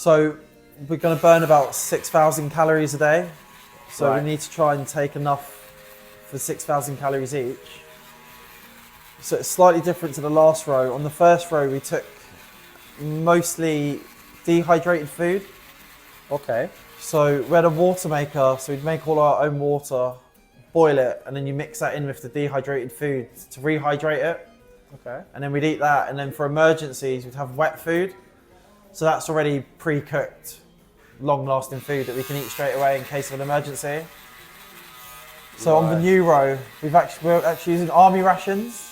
So we're going to burn about 6,000 calories a day. So Right. we need to try and take enough for 6,000 calories each. So it's slightly different to the last row. On the first row, we took mostly dehydrated food. Okay. So we had a water maker, so we'd make all our own water, boil it, and then you mix that in with the dehydrated food to rehydrate it. Okay. And then we'd eat that, and then for emergencies, we'd have wet food. So that's already pre-cooked, long-lasting food that we can eat straight away in case of an emergency. So on the new row, we're actually using army rations.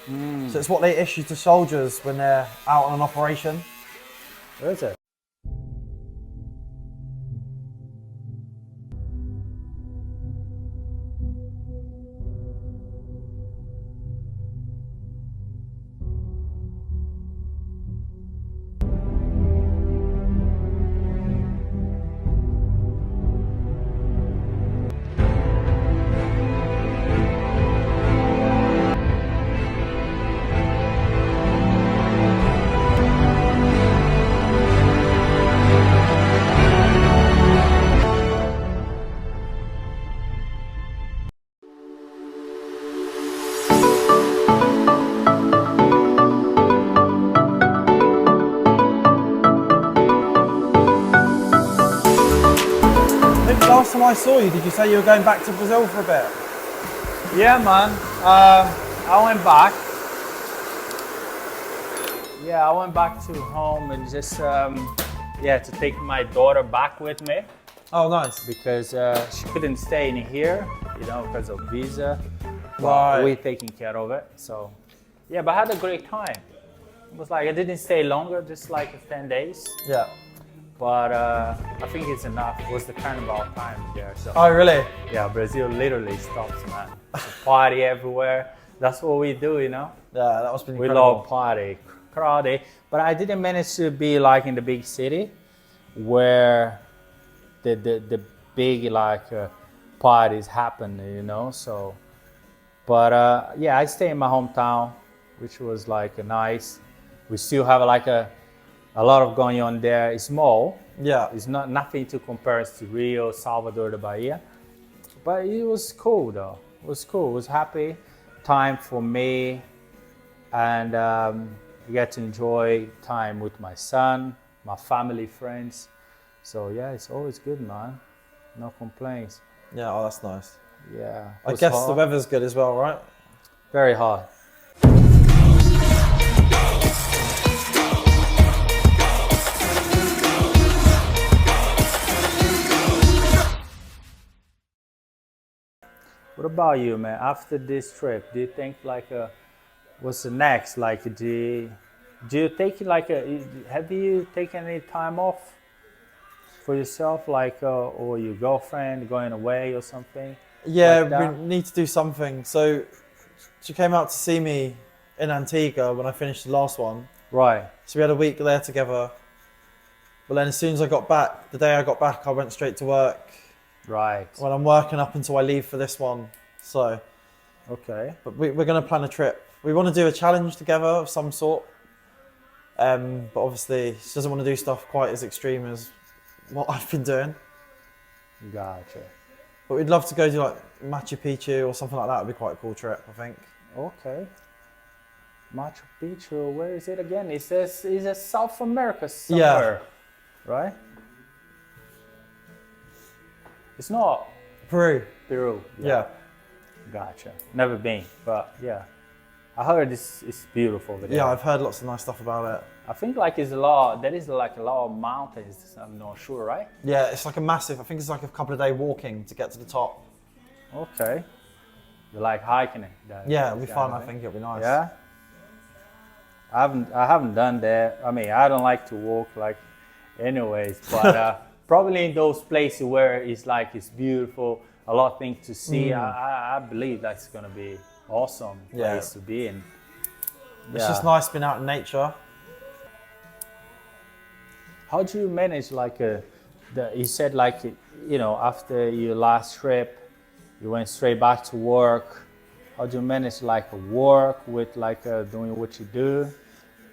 So it's what they issue to soldiers when they're out on an operation. Where is it? I think last time I saw you, did you say you were going back to Brazil for a bit? Yeah, man. I went back. Yeah, I went back to home and just to take my daughter back with me Oh, nice. because she couldn't stay in here, because of visa. Right. We're taking care of it. So, yeah, but I had a great time. It was like I didn't stay longer, just like 10 days. Yeah. But I think it's enough. It was the carnival time there. So. Oh, really? Yeah, Brazil literally stops, man. It's a party everywhere. That's what we do, Yeah, that must be We incredible. love party, crowded. But I didn't manage to be like in the big city where the big parties happen, So, but yeah, I stay in my hometown, which was like nice. We still have like a lot of going on there. It's small. Yeah. It's nothing to compare to Rio, Salvador, the Bahia. But it was cool though. It was cool. It was happy time for me, and I get to enjoy time with my son, my family, friends. So yeah, it's always good, man. No complaints. Yeah, oh, that's nice. Yeah. It I was guess hot. the weather's good as well, right? Very hot. What about you, man? After this trip, do you think what's the next? Like, do you take have you taken any time off for yourself, or your girlfriend going away or something? Yeah, Like that? we need to do something. So she came out to see me in Antigua when I finished the last one. Right. So we had a week there together. But then as soon as I got back, the day I got back, I went straight to work. Right. Well, I'm working up until I leave for this one. So, Okay. but we're going to plan a trip. We want to do a challenge together of some sort. But obviously, she doesn't want to do stuff quite as extreme as what I've been doing. Gotcha. But we'd love to go to like Machu Picchu or something like that. Would be quite a cool trip, I think. Okay. Machu Picchu, where is it again? It says it's South America somewhere, right? It's not Peru. Peru. Yeah. Gotcha. Never been, but yeah. I heard it's beautiful over there. Yeah, I've heard lots of nice stuff about it. I think there is a lot of mountains, I'm not sure, right? Yeah, it's like I think it's like a couple of day walking to get to the top. Okay. You like hiking it? Yeah, it'll be fun. I think it'll be nice. Yeah. I haven't done that. I mean, I don't like to walk anyways, but probably in those places where it's beautiful, a lot of things to see. I believe that's gonna be awesome place to be in. It's just nice being out in nature. How do you manage you said after your last trip, you went straight back to work. How do you manage work with doing what you do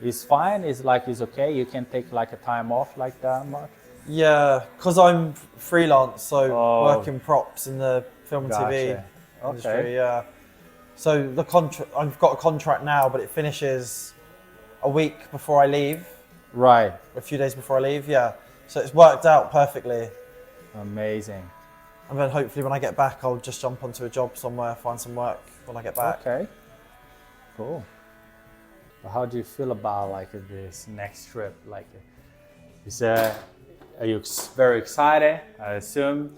It's fine. It's like it's okay. You can take like a time off like that much. Yeah, because I'm freelance, so Oh. working props in the film and TV Gotcha. industry. Okay. Yeah. So the contract, I've got a contract now, but it finishes a week before I leave, Right. a few days before I leave. Yeah. So it's worked out perfectly. Amazing. And then hopefully when I get back, I'll just jump onto a job somewhere, find some work when I get back. Okay. Cool. But how do you feel about like this next trip? Like, are you very excited? I assume.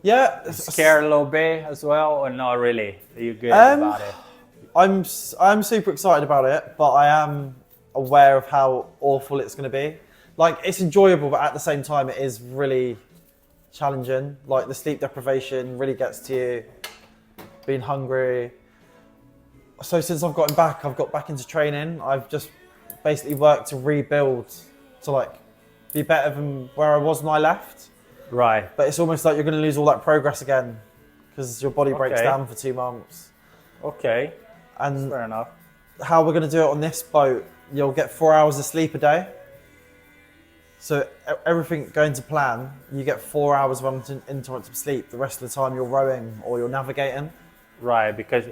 Yeah. Scared a little bit as well, or not really? Are you good about it? I'm super excited about it, but I am aware of how awful it's going to be. Like, it's enjoyable, but at the same time, it is really challenging. Like, the sleep deprivation really gets to you, being hungry. So since I've gotten back, I've got back into training. I've just basically worked to rebuild, to like be better than where I was when I left. Right. But it's almost like you're going to lose all that progress again because your body breaks Okay. down for 2 months. Okay. And Fair enough. how we're going to do it on this boat, you'll get 4 hours of sleep a day. So everything going to plan, you get 4 hours of uninterrupted sleep. The rest of the time you're rowing or you're navigating. Right, because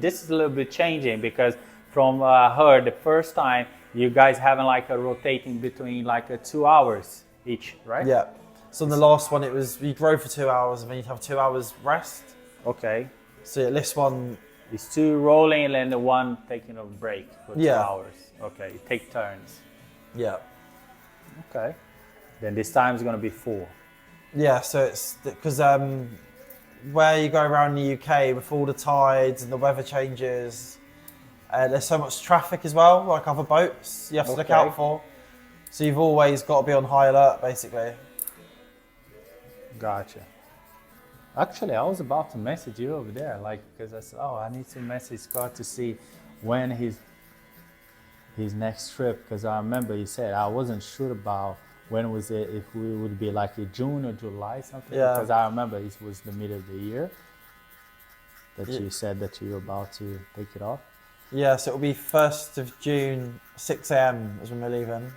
this is a little bit changing because from heard the first time you guys having like a rotating between like 2 hours each, right? Yeah. So in the last one, it was you row for 2 hours and then you'd have 2 hours rest. Okay. So yeah, this one, It's 2 rolling and then the one taking a break for 2 Yeah. hours. Okay, you take turns. yeah. Okay. Then this time is going to be 4. Yeah, so it's because where you go around the UK with all the tides and the weather changes, there's so much traffic as well, like other boats you have to look Okay. out for. So you've always got to be on high alert, basically. Gotcha. Actually, I was about to message you over there, like, because I said, oh, I need to message Scott to see when his next trip, because I remember he said I wasn't sure about when was it, if we would be like in June or July something, Yeah. because I remember it was the middle of the year that Yeah. you said that you were about to take it off. Yeah, so it'll be 1st of June, 6 a.m. is when we're leaving.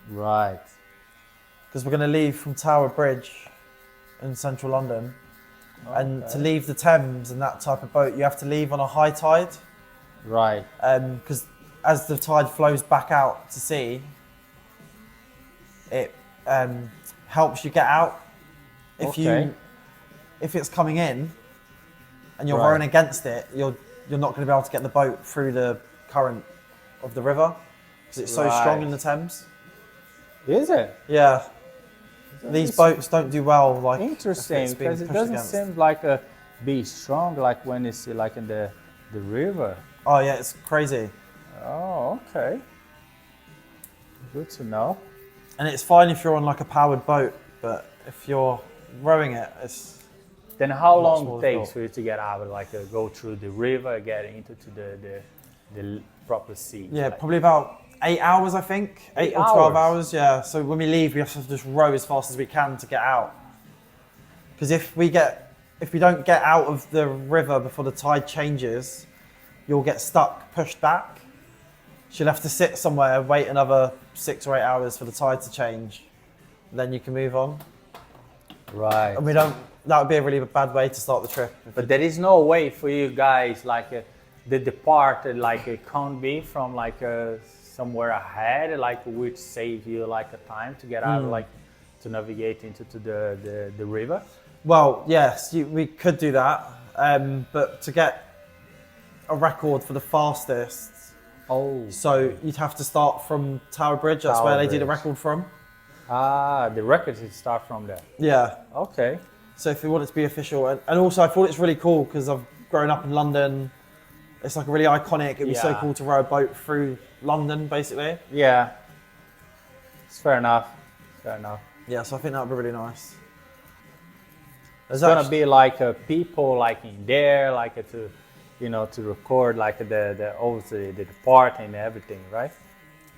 Right. Because we're going to leave from Tower Bridge in central London. And to Okay. leave the Thames and that type of boat, you have to leave on a high tide. Right. Because as the tide flows back out to sea, it helps you get out. Okay. If it's coming in and you're Right. rowing against it, you're not going to be able to get the boat through the current of the river because it's so strong Right. in the Thames. Is it? Yeah, these boats don't do well. Like if Interesting, it's being because it pushed doesn't against. seem like a be strong like when it's like in the river. Oh yeah, it's crazy. Oh, okay. Good to know. And it's fine if you're on like a powered boat, but if you're rowing it, it's Then how Much long more it takes difficult. for you to get out, like go through the river, get into the proper sea? yeah, like, probably about 8 hours, I think. 8 or 12 hours, yeah. So when we leave, we have to just row as fast as we can to get out. Because if we don't get out of the river before the tide changes, you'll get stuck, pushed back. So you'll have to sit somewhere, wait another 6 or 8 hours for the tide to change. Then you can move on. Right. And that would be a really bad way to start the trip. But there is no way for you guys like the depart like it can't be from like somewhere ahead, like which save you like a time to get out, like to navigate into the river. Well, yes, we could do that. But to get a record for the fastest, Oh. so you'd have to start from Tower Bridge. That's where Tower they did a Bridge. record from. Ah, the records would start from there. Yeah. Okay. So if we want it to be official, and also I thought it's really cool because I've grown up in London. It's like really iconic. It'd be so Yeah. cool to row a boat through London, basically. Yeah. It's fair enough. Fair enough. Yeah, so I think that would be really nice. It's gonna be like people like in there, like to, to record like the obviously the part and everything, right?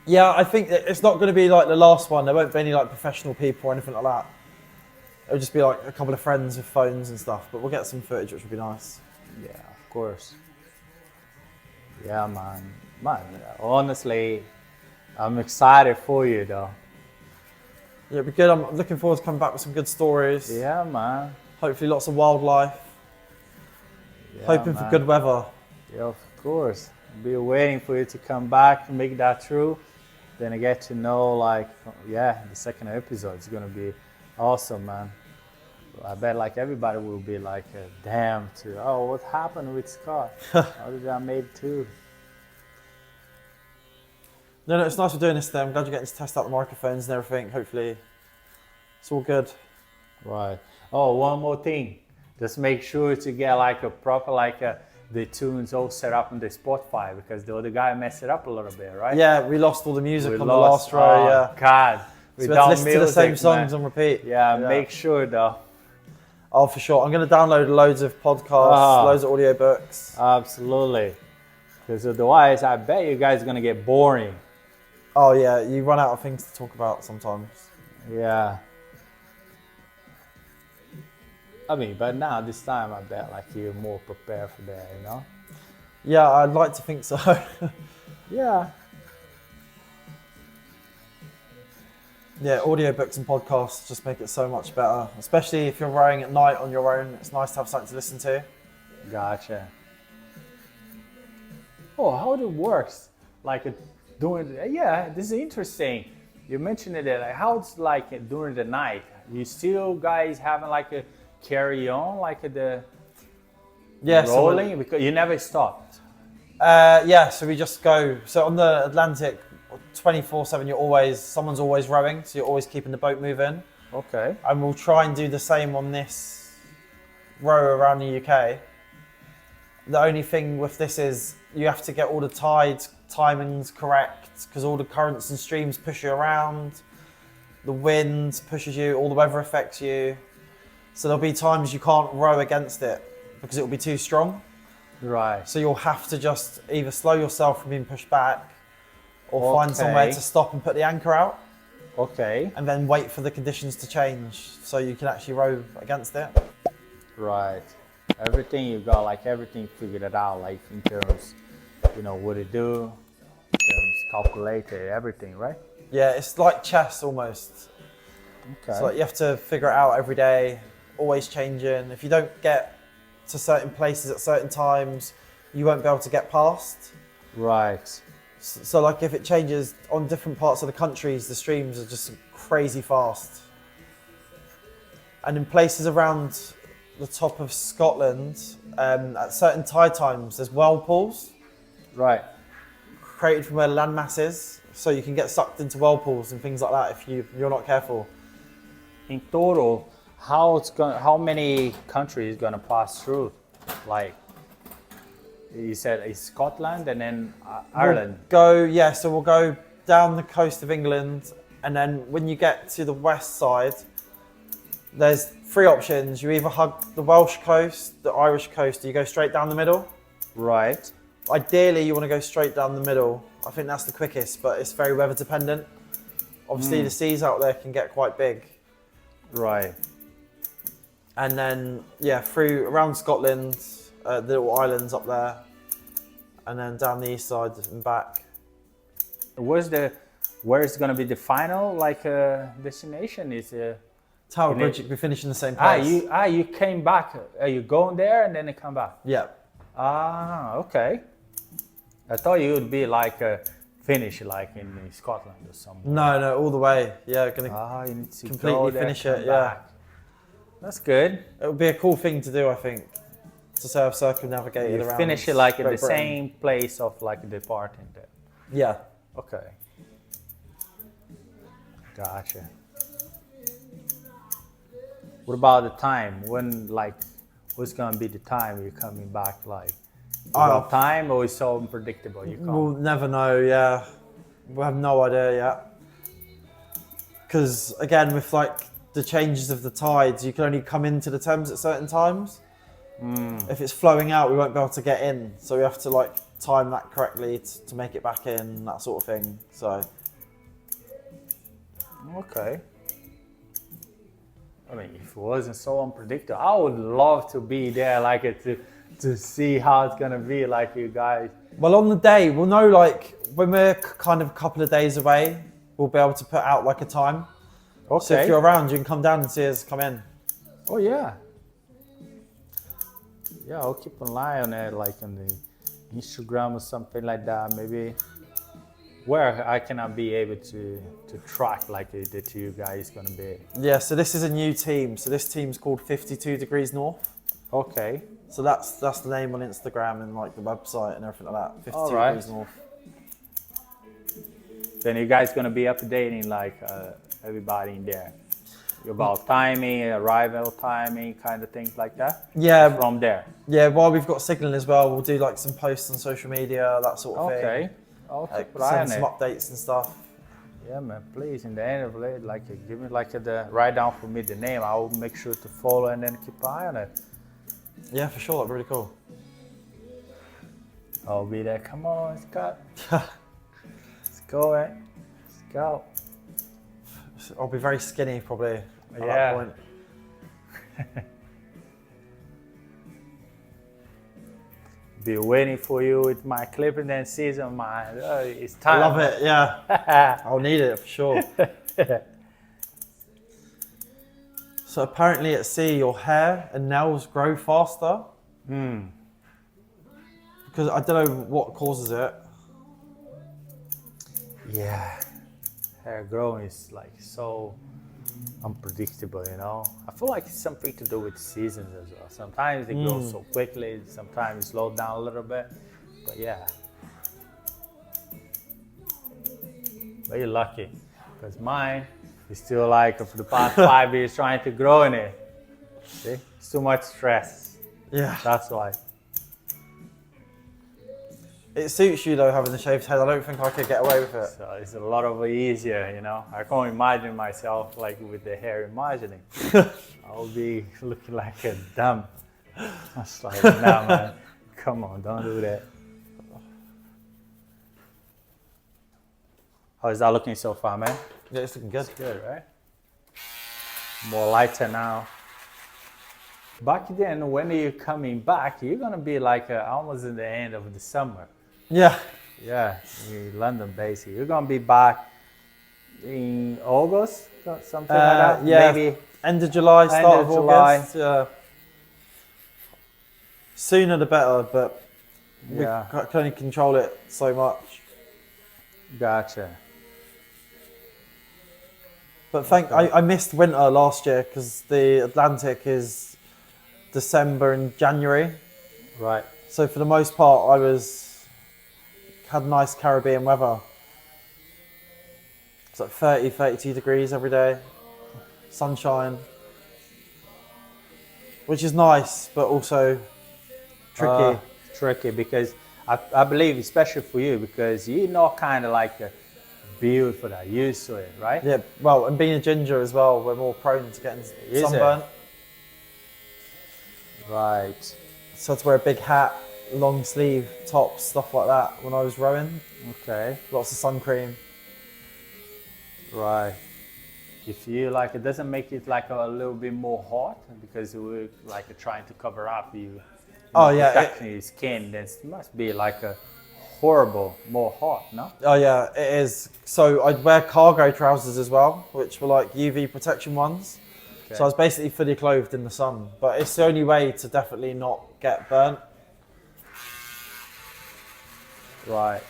Yeah, I think that it's not going to be like the last one. There won't be any like professional people or anything like that. It'll just be like a couple of friends with phones and stuff. But we'll get some footage, which will be nice. Yeah, of course. Yeah, man. Man, honestly, I'm excited for you though. Yeah, it'd be good. I'm looking forward to coming back with some good stories. Yeah, man. Hopefully lots of wildlife. Yeah, Hoping man. for good weather. Yeah, of course. Be waiting for you to come back and make that true. Then I get to know, like, yeah, the second episode is gonna be awesome, man. I bet like everybody will be like, damn, oh, what happened with Scott? How did I made it too? No, it's nice for doing this. I'm glad you're getting to test out the microphones and everything. Hopefully, it's all good. Right. Oh, one more thing. Just make sure to get like a proper the tunes all set up on the Spotify, because the other guy messed it up a little bit, right? Yeah, we lost all the music on the last row. Yeah. God. So we had to listen to the same songs on repeat. Yeah, make sure though. Oh, for sure. I'm going to download loads of podcasts, loads of audiobooks. Absolutely. Because otherwise, I bet you guys are going to get boring. Oh, yeah. You run out of things to talk about sometimes. Yeah. I mean, but now this time, I bet like you're more prepared for that, you know? Yeah, I'd like to think so. Yeah. Yeah, audiobooks and podcasts just make it so much better, especially if you're rowing at night on your own. It's nice to have something to listen to. Gotcha. Oh, how it works? Like yeah, this is interesting. You mentioned it, like how it's like during the night. You still guys having like a carry on, like the rolling, because you never stopped. Yeah, so we just go. So on the Atlantic, 24/7, someone's always rowing, so you're always keeping the boat moving. Okay. And we'll try and do the same on this row around the UK. The only thing with this is you have to get all the timings correct, because all the currents and streams push you around. The wind pushes you, all the weather affects you. So there'll be times you can't row against it because it will be too strong. Right. So you'll have to just either slow yourself from being pushed back or find somewhere to stop and put the anchor out. Okay. And then wait for the conditions to change so you can actually row against it. Right. Everything you got, like everything figured it out, like in terms, what it do, in terms calculated, everything, right? Yeah, it's like chess almost. Okay. So like you have to figure it out every day, always changing. If you don't get to certain places at certain times, you won't be able to get past. Right. So like if it changes on different parts of the countries, the streams are just crazy fast. And in places around the top of Scotland, at certain tide times, there's whirlpools. Right. Created from where land mass is, so you can get sucked into whirlpools and things like that if you're not careful. In total, how many countries gonna pass through? Like you said, it's Scotland and then Ireland. We'll go down the coast of England, and then when you get to the west side, there's three options. You either hug the Welsh coast, the Irish coast, or you go straight down the middle. Right. Ideally, you want to go straight down the middle. I think that's the quickest, but it's very weather dependent. Obviously, the seas out there can get quite big. Right. And then, through around Scotland, the little islands up there, and then down the east side and back. Where's going to be the final destination? Is Tower Bridge, we finish in the same place. You came back. You going there and then you come back. Yeah. Okay. I thought you would be finish in Scotland or somewhere. No, all the way. Yeah, gonna you need to completely finish it. Yeah. That's good. It would be a cool thing to do, I think, to say I've circumnavigated around. Finish it at the same place of departing there. Yeah. Okay. Gotcha. What about the time? When what's gonna be the time you're coming back? Time, or is so unpredictable? You can't. We'll never know. Yeah, we have no idea yet. Because again, with the changes of the tides, you can only come into the Thames at certain times. If it's flowing out, we won't be able to get in. So we have to time that correctly to make it back in, that sort of thing. So. Okay. I mean, if it wasn't so unpredictable, I would love to be there, to see how it's gonna be like you guys. Well, on the day, we'll know like when we're kind of a couple of days away, we'll be able to put out like a time. Okay. So if you're around, you can come down and see us come in. Oh yeah. Yeah, I'll keep an eye on it, like on the Instagram or something like that. Maybe where I cannot be able to track like the two guys gonna be. Yeah, so this is a new team. So this team's called 52 Degrees North. Okay. So that's the name on Instagram and like the website and everything like that. 52 All right. Degrees North. Then you guys gonna be updating like everybody in there about timing, arrival timing, kind of things like that. Yeah. From there. Yeah, while we've got signaling as well, we'll do like some posts on social media, that sort of thing. Okay. I'll keep an eye on Send some it. updates and stuff. Yeah, man. Please, in the end of it, like give me like the write down for me the name. I will make sure to follow and then keep an eye on it. Yeah, for sure. That'd be really cool. I'll be there. Come on, Scott. Let's go, man. Let's go. I'll be very skinny probably at Yeah. that point. Be waiting for you with my clipping and season, man. It's time. I love it, yeah. I'll need it for sure. So apparently at sea, your hair and nails grow faster. Because I don't know what causes it. Yeah. Hair growing is like so unpredictable, you know. I feel like it's something to do with seasons as well. Sometimes they grow so quickly, sometimes it slows down a little bit. But yeah. But you're lucky, because mine is still like for the past 5 years trying to grow in it. See? It's too much stress. Yeah. That's why. It suits you though, having the shaved head. I don't think I could get away with it. So it's a lot of easier, you know. I can't imagine myself like with the hair imagining. I'll be looking like a dumb. I was like, nah, man, come on, don't do that. How is that looking so far, man? Yeah, it's looking good. It's good, right? More lighter now. Back then, when you're coming back, you're gonna be like almost in the end of the summer. Yeah. Yeah, in London, basically. You're gonna be back in August, something like that. Yeah. Maybe End of July, start End of of July. August. Yeah. Sooner the better, but Yeah. we can only control it so much. Gotcha. But I missed winter last year because the Atlantic is December and January. Right. So for the most part, had nice Caribbean weather. It's like 30, 32 degrees every day, sunshine, which is nice, but also tricky. Tricky because I believe, especially for you, because you're not kind of like built for that, used to it, right? Yeah, well, and being a ginger as well, we're more prone to getting Is sunburnt. Right. So I had to wear a big hat, long sleeve tops, stuff like that when I was rowing. Okay. Lots of sun cream. Right. If you like, it doesn't make it like a little bit more hot because we're like trying to cover up you. Oh yeah. Protecting your skin, then it must be like a horrible, more hot, no? Oh yeah, it is. So I'd wear cargo trousers as well, which were like UV protection ones. Okay. So I was basically fully clothed in the sun, but it's the only way to definitely not get burnt. Right.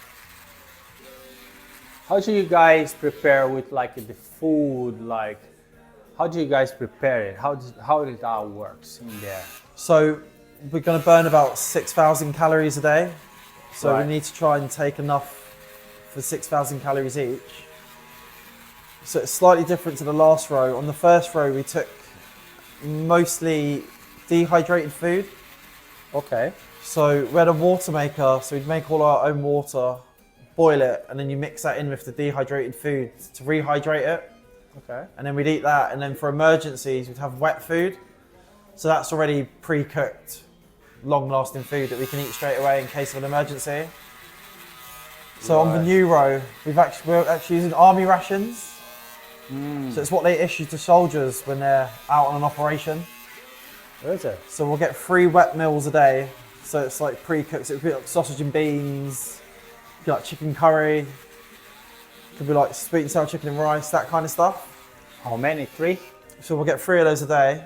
How do you guys prepare with like the food? Like, how do you guys prepare it? How does that works in there? So we're going to burn about 6,000 calories a day. So Right. we need to try and take enough for 6,000 calories each. So it's slightly different to the last row. On the first row, we took mostly dehydrated food. Okay. So we had a water maker, so we'd make all our own water, boil it, and then you mix that in with the dehydrated food to rehydrate it. Okay. And then we'd eat that, and then for emergencies, we'd have wet food. So that's already pre-cooked, long-lasting food that we can eat straight away in case of an emergency. So on the Right. new row, we're actually using army rations. So it's what they issue to soldiers when they're out on an operation. Where is it? So we'll get 3 wet meals a day, So it's like pre-cooked. So it could be like sausage and beans, could be like chicken curry, could be like sweet and sour chicken and rice, that kind of stuff. How many? 3? So we'll get 3 of those a day.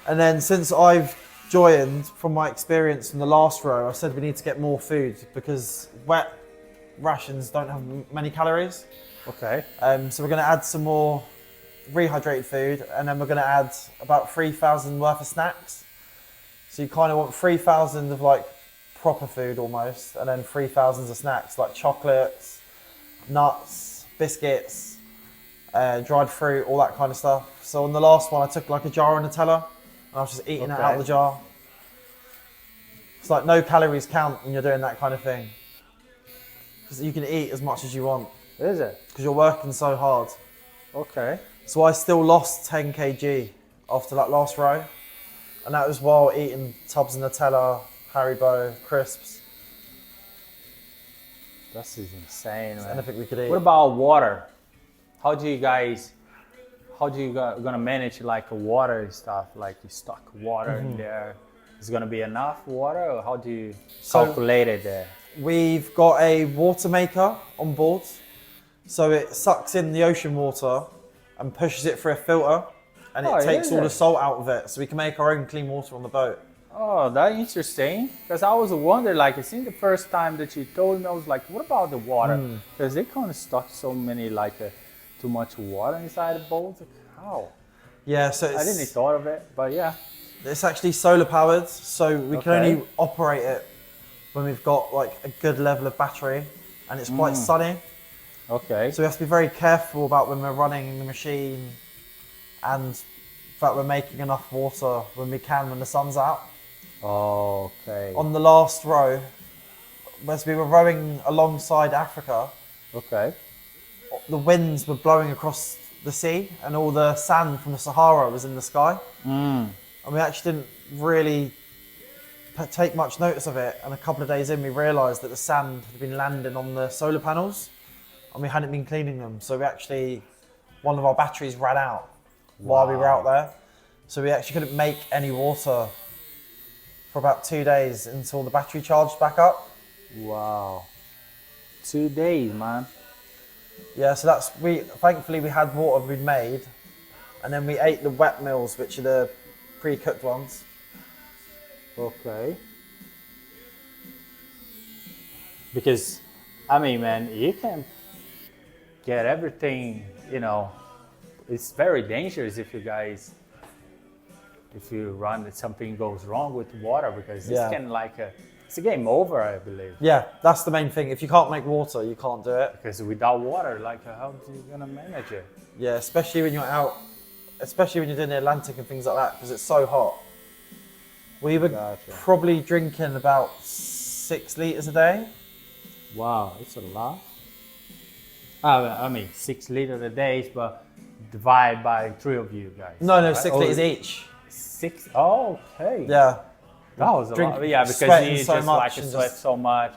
And then since I've joined, from my experience from the last row, I said we need to get more food because wet rations don't have many calories. Okay. So we're going to add some more rehydrated food, and then we're going to add about 3,000 worth of snacks. So you kind of want 3,000 of like proper food almost, and then 3,000 of snacks like chocolates, nuts, biscuits, dried fruit, all that kind of stuff. So on the last one, I took like a jar of Nutella, and I was just eating it out of the jar. It's like no calories count when you're doing that kind of thing. Because you can eat as much as you want. Is it? Because you're working so hard. Okay. So I still lost 10 kg after that last row. And that was while eating tubs of Nutella, Haribo, crisps. This is insane, man. Anything we could eat. What about water? How do you gonna manage like water and stuff? Like you stock water in there. Is gonna be enough water, or how do you calculate it there? We've got a water maker on board. So it sucks in the ocean water and pushes it through a filter, and it takes all the salt out of it. So we can make our own clean water on the boat. Oh, that's interesting. Because I was wondering, like, I think the first time that you told me, I was like, what about the water? Because they kind of stock so many, like, too much water inside the boat. Like, how? Yeah, so I didn't thought of it, but yeah. It's actually solar powered, so we can only operate it when we've got like a good level of battery and it's quite sunny. Okay. So we have to be very careful about when we're running the machine and that we're making enough water when we can when the sun's out. Okay. On the last row, as we were rowing alongside Africa, the winds were blowing across the sea and all the sand from the Sahara was in the sky. And we actually didn't really take much notice of it. And a couple of days in, we realised that the sand had been landing on the solar panels and we hadn't been cleaning them. So we actually, one of our batteries ran out while we were out there. So we actually couldn't make any water for about 2 days until the battery charged back up. Wow. 2 days, man. Yeah, so thankfully we had water we'd made, and then we ate the wet meals, which are the pre-cooked ones. Okay. Because, I mean, man, you can get everything, you know, it's very dangerous if you run, something goes wrong with water, because this can it's a game over, I believe. Yeah, that's the main thing. If you can't make water, you can't do it. Because without water, how are you gonna manage it? Yeah, especially when you're out, especially when you're doing the Atlantic and things like that, because it's so hot. We were probably drinking about 6 litres a day. Wow, it's a lot. I mean, 6 liters a day, but divide by 3 of you guys. No, right? 6 litres each. 6? Oh, okay. Yeah. That was a lot. Yeah, because you just sweat so much,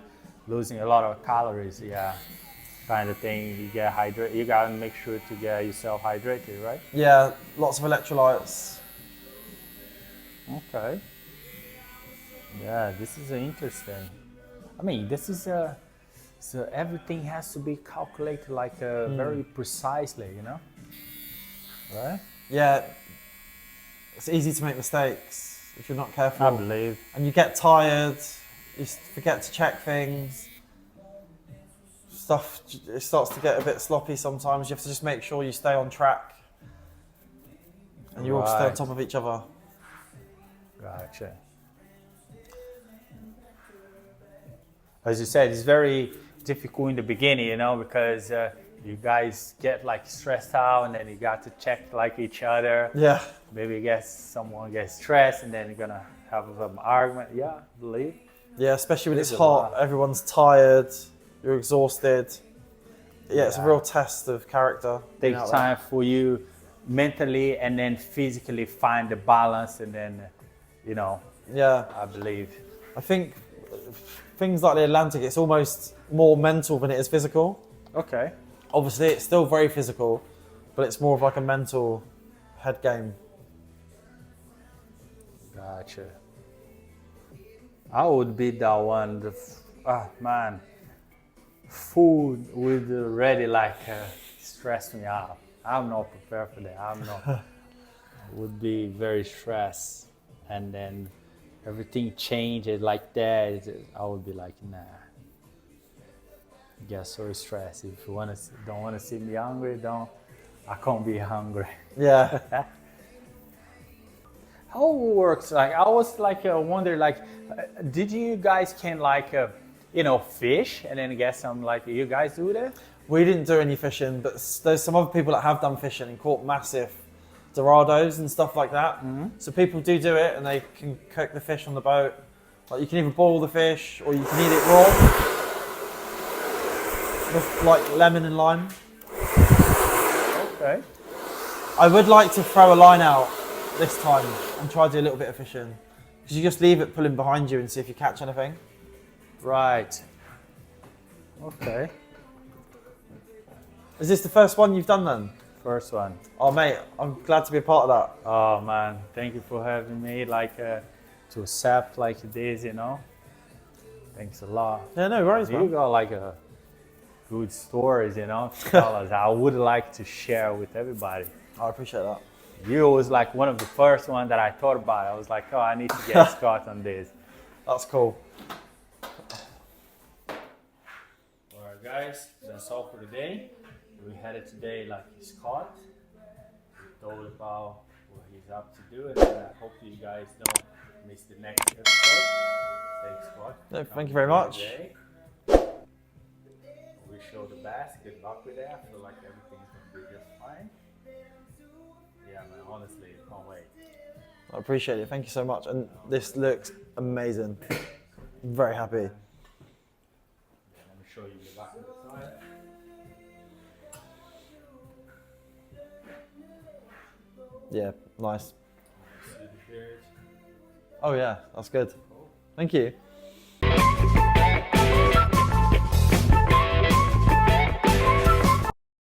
losing a lot of calories. Yeah, kind of thing. You get hydrated. You gotta make sure to get yourself hydrated, right? Yeah, lots of electrolytes. Okay. Yeah, this is interesting. I mean, this is so everything has to be calculated like very precisely, you know? Right? Yeah, it's easy to make mistakes if you're not careful. I believe. And you get tired, you forget to check things. Stuff, it starts to get a bit sloppy sometimes. You have to just make sure you stay on track and you all stay on top of each other. Gotcha. As you said, it's very difficult in the beginning, you know, because you guys get like stressed out, and then you got to check like each other. Yeah. Maybe someone gets stressed, and then you're gonna have some argument. Yeah, I believe. Yeah, especially when it's hot, everyone's tired, you're exhausted. Yeah, it's a real test of character. Takes time for you mentally and then physically find the balance, and then, you know. Yeah. I believe. I think things like the Atlantic, it's almost more mental than it is physical. Okay. Obviously, it's still very physical, but it's more of like a mental head game. Gotcha. I would be that one. Man, food would really like stress me out. I'm not prepared for that. I'm not. Would be very stressed, and then everything changes like that. I would be like, nah. Get so stressed. If you don't want to see me hungry, I can't be hungry. Yeah. How it works? Like I was like wondering, like, did you guys can like fish and then get some, like, you guys do that? We didn't do any fishing, but there's some other people that have done fishing and caught massive dorados and stuff like that. So people do it, and they can cook the fish on the boat. Like, you can either boil the fish or you can eat it raw with like lemon and lime. Okay. I would like to throw a line out this time and try to do a little bit of fishing, because you just leave it pulling behind you and see if you catch anything. Right. Okay. Is this the first one you've done then? First one. Oh mate, I'm glad to be a part of that. Oh man, thank you for having me, like, to accept like this, Thanks a lot. Yeah, no worries, You man. got like a good stories, to tell us. I would like to share with everybody. I appreciate that. You was like one of the first one that I thought about. I was like, oh, I need to get Scott on this. That's cool. All right, guys, that's all for today. We had it today like Scott. We told about what he's up to do, and I hope you guys don't miss the next episode. Thanks, Scott. No, thank you very much. Today. We show the best. Good luck with that. I feel like everything's gonna be just fine. Yeah, man, honestly, can't wait. I appreciate it. Thank you so much. And this looks amazing. I'm very happy. Yeah, let me show you the back of the side. Yeah, nice. See the beard. Oh yeah, that's good. Thank you.